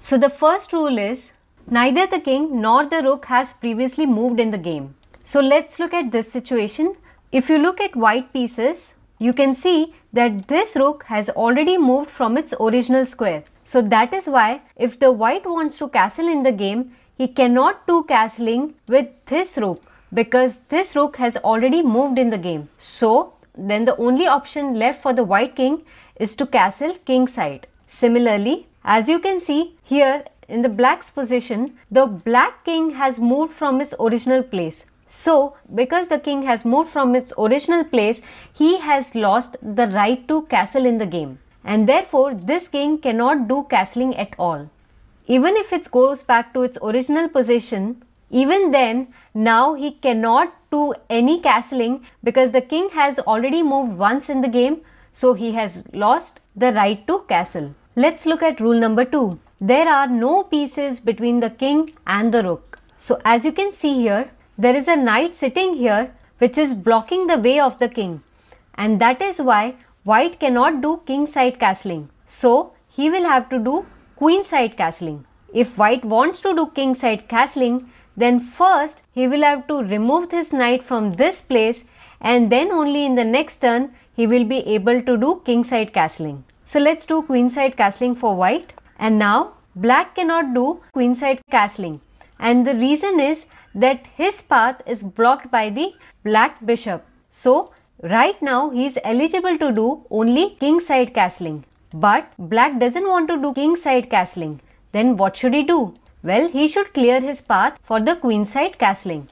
So the first rule is neither the king nor the rook has previously moved in the game. So let's look at this situation. If you look at white pieces, you can see that this rook has already moved from its original square. So that is why if the white wants to castle in the game, he cannot do castling with this rook because this rook has already moved in the game. So then the only option left for the white king is to castle king side. Similarly, as you can see here in the black's position, the black king has moved from its original place. So, because the king has moved from its original place, he has lost the right to castle in the game. And therefore, this king cannot do castling at all. Even if it goes back to its original position, even then, now he cannot do any castling because the king has already moved once in the game, so he has lost the right to castle. Let's look at rule number 2. There are no pieces between the king and the rook. So as you can see here, there is a knight sitting here which is blocking the way of the king, and that is why white cannot do king side castling. So he will have to do queen side castling. If white wants to do king side castling, then first he will have to remove this knight from this place, and then only in the next turn he will be able to do king side castling. So let's do queen side castling for white. And now black cannot do queen side castling, and the reason is that his path is blocked by the black bishop. So right now he is eligible to do only king side castling, but black doesn't want to do king side castling. Then what should he do? Well, he should clear his path for the queen side castling.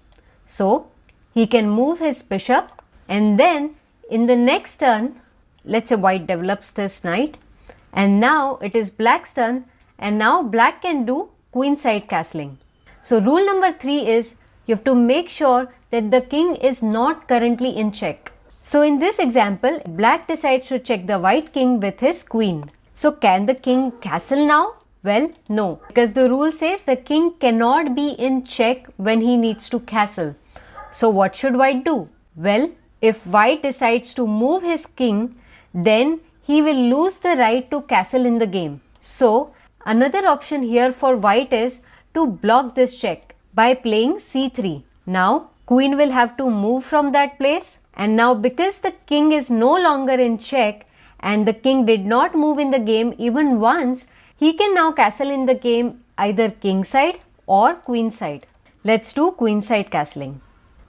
So he can move his bishop, and then in the next turn, let's say white develops this knight, and now it is black's turn, and now black can do queen side castling. So rule number 3 is you have to make sure that the king is not currently in check. So in this example, black decides to check the white king with his queen. So can the king castle now? Well, no, because the rule says the king cannot be in check when he needs to castle. So what should white do? Well, if white decides to move his king, then he will lose the right to castle in the game. So another option here for white is to block this check by playing c3. Now queen will have to move from that place, and now because the king is no longer in check and the king did not move in the game even once, he can now castle in the game either king side or queen side. Let's do queen side castling.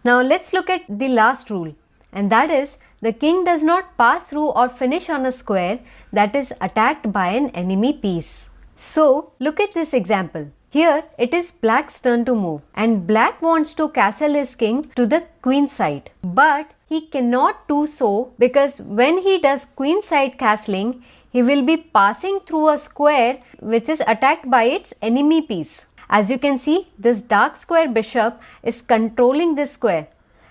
Now let's look at the last rule, and that is the king does not pass through or finish on a square that is attacked by an enemy piece. So look at this example. Here it is black's turn to move, and black wants to castle his king to the queen side, but he cannot do so because when he does queen side castling, he will be passing through a square which is attacked by its enemy piece. As you can see, this dark square bishop is controlling this square,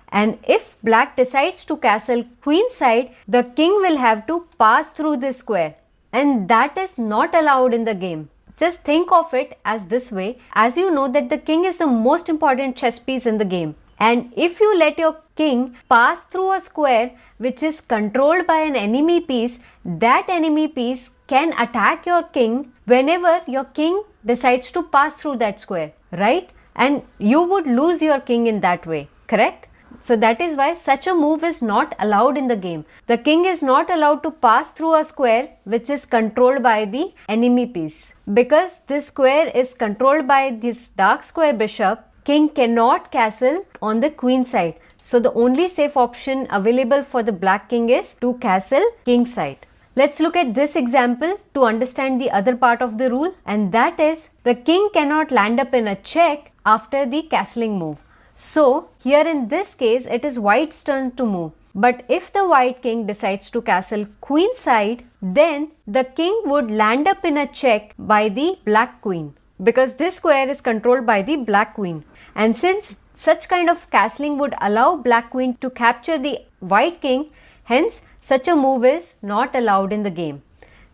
and if black decides to castle queen side, the king will have to pass through this square, and that is not allowed in the game. Just think of it as this way, as you know that the king is the most important chess piece in the game, and if you let your king pass through a square which is controlled by an enemy piece, that enemy piece can attack your king whenever your king decides to pass through that square, right? And you would lose your king in that way, correct? So that is why such a move is not allowed in the game. The king is not allowed to pass through a square which is controlled by the enemy piece. Because this square is controlled by this dark square bishop, king cannot castle on the queen side. So the only safe option available for the black king is to castle king side. Let's look at this example to understand the other part of the rule, and that is the king cannot land up in a check after the castling move. So here in this case it is white's turn to move, but if the white king decides to castle queen side, then the king would land up in a check by the black queen because this square is controlled by the black queen, and since such kind of castling would allow black queen to capture the white king, hence such a move is not allowed in the game.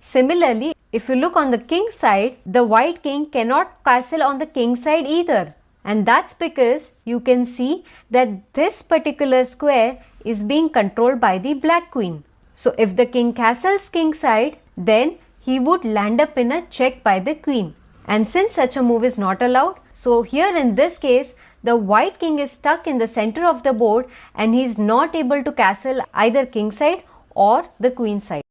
Similarly, if you look on the king side, the white king cannot castle on the king side either. And that's because you can see that this particular square is being controlled by the black queen. So if the king castles king side, then he would land up in a check by the queen. And since such a move is not allowed, so here in this case, the white king is stuck in the center of the board and he is not able to castle either king side or the queen side.